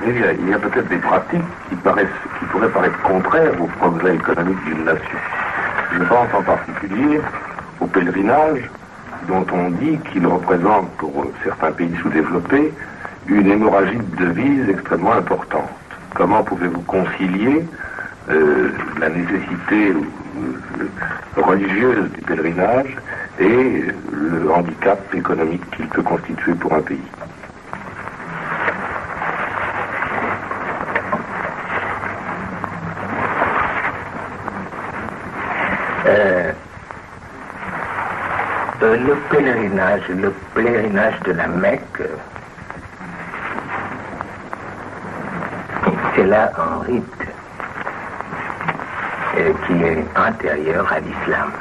Il y a peut-être des pratiques qui pourraient paraître contraires au progrès économique d'une nation. Je pense en particulier au pèlerinage, dont on dit qu'il représente pour certains pays sous-développés une hémorragie de devises extrêmement importante. Comment pouvez-vous concilier la nécessité religieuse du pèlerinage et le handicap économique qu'il peut constituer pour un pays? Le pèlerinage de la Mecque, c'est là un rite qui est antérieur à l'islam.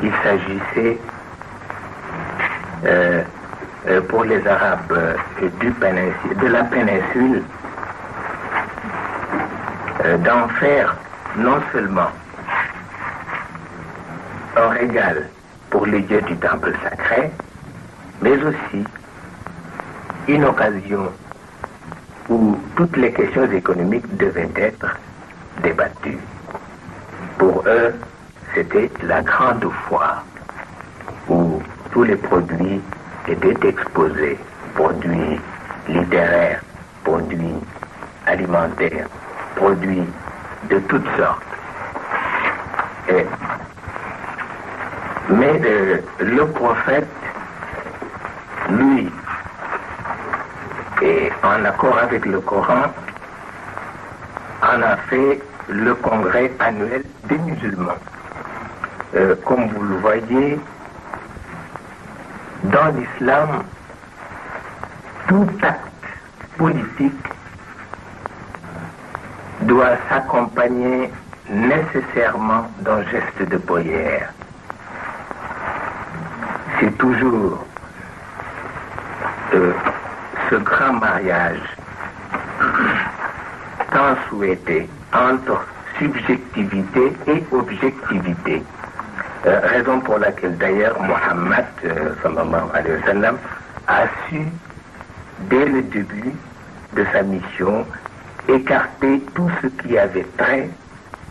Il s'agissait pour les Arabes de la péninsule d'en faire non seulement un régal pour les dieux du temple sacré, mais aussi une occasion où toutes les questions économiques devaient être débattues. Pour eux, c'était la grande foire où tous les produits étaient exposés, produits littéraires, produits alimentaires, produits de toutes sortes. Mais le prophète, lui, et en accord avec le Coran, en a fait le congrès annuel des musulmans. Comme vous le voyez, dans l'islam, tout acte politique doit s'accompagner nécessairement d'un geste de prière. C'est toujours ce grand mariage tant souhaité entre subjectivité et objectivité. Raison pour laquelle d'ailleurs Mohammed sallallahu alayhi wa sallam a su dès le début de sa mission écarter tout ce qui avait trait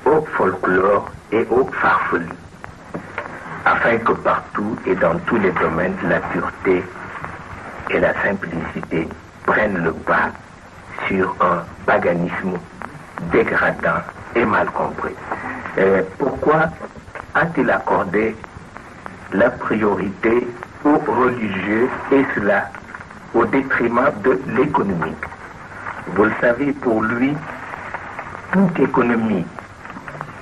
au folklore et au farfelu, afin que partout et dans tous les domaines, la pureté et la simplicité prennent le pas sur un paganisme dégradant et mal compris. Pourquoi a-t-il accordé la priorité aux religieux, et cela au détriment de l'économique? Vous le savez, pour lui, toute économie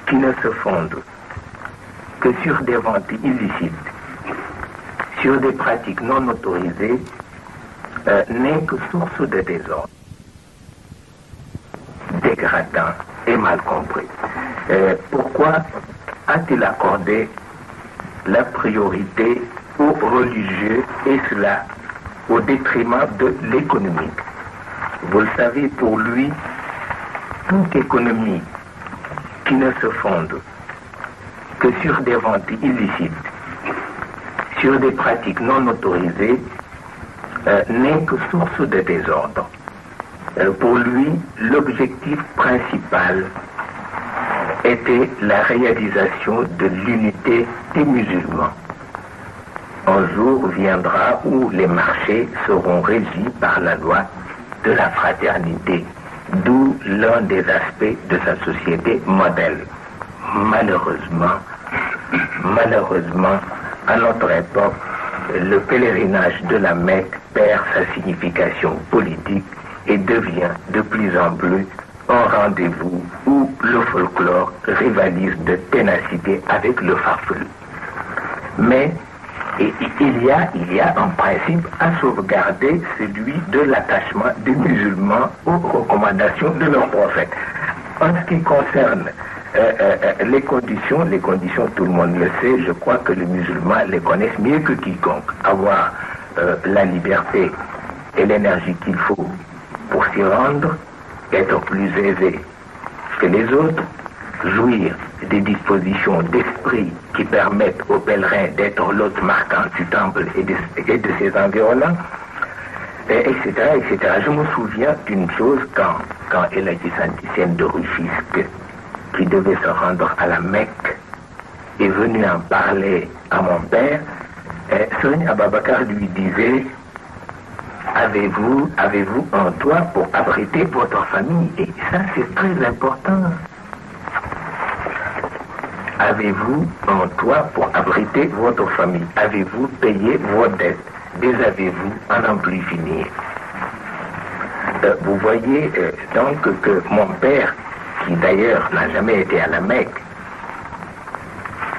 qui ne se fonde que sur des ventes illicites, sur des pratiques non autorisées, n'est que source de désordre, dégradant et mal compris. Pourquoi a-t-il accordé la priorité aux religieux, et cela au détriment de l'économique? Vous le savez, pour lui, toute économie qui ne se fonde que sur des ventes illicites, sur des pratiques non autorisées, n'est que source de désordre. Pour lui, l'objectif principal était la réalisation de l'unité des musulmans. Un jour viendra où les marchés seront régis par la loi de la fraternité, d'où l'un des aspects de sa société modèle. Malheureusement, à notre époque, le pèlerinage de la Mecque perd sa signification politique et devient de plus en plus un rendez-vous où le folklore rivalise de ténacité avec le farfelu. Mais il y a un principe à sauvegarder, celui de l'attachement des musulmans aux recommandations de leur prophète. En ce qui concerne les conditions, tout le monde le sait, je crois que les musulmans les connaissent mieux que quiconque. Avoir la liberté et l'énergie qu'il faut pour s'y rendre, être plus aisé que les autres, jouir des dispositions d'esprit qui permettent aux pèlerins d'être l'hôte marquant du temple et de ses environnants, etc., etc. Je me souviens d'une chose quand El Hadji Santissène de Rufisque, qui devait se rendre à la Mecque, est venu en parler à mon père, Serigne Ababakar lui disait: Avez-vous un toit pour abriter votre famille? Et ça, c'est très important. Avez-vous un toit pour abriter votre famille? Avez-vous payé vos dettes? Désavez-vous en n'en plus finir? Vous voyez donc que mon père, qui d'ailleurs n'a jamais été à la Mecque,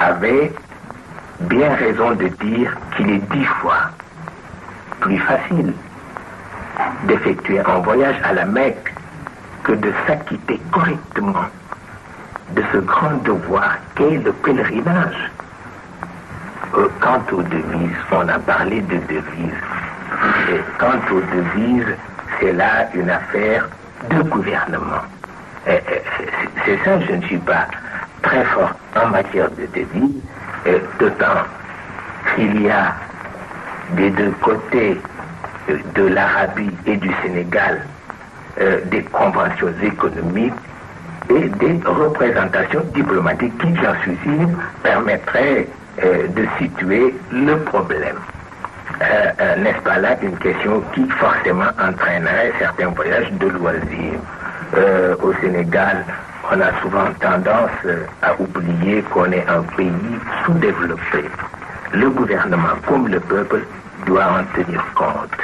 avait bien raison de dire qu'il est 10 fois plus facile d'effectuer un voyage à la Mecque que de s'acquitter correctement de ce grand devoir qu'est le pèlerinage. Quant aux devises, on a parlé de devises. Et quant aux devises, c'est là une affaire de gouvernement. C'est ça, je ne suis pas très fort en matière de devises, d'autant qu'il y a des deux côtés de l'Arabie et du Sénégal des conventions économiques et des représentations diplomatiques qui, j'en suis sûr, permettraient de situer le problème. N'est-ce pas là une question qui forcément entraînerait certains voyages de loisirs? Au Sénégal, on a souvent tendance à oublier qu'on est un pays sous-développé. Le gouvernement, comme le peuple, doit en tenir compte.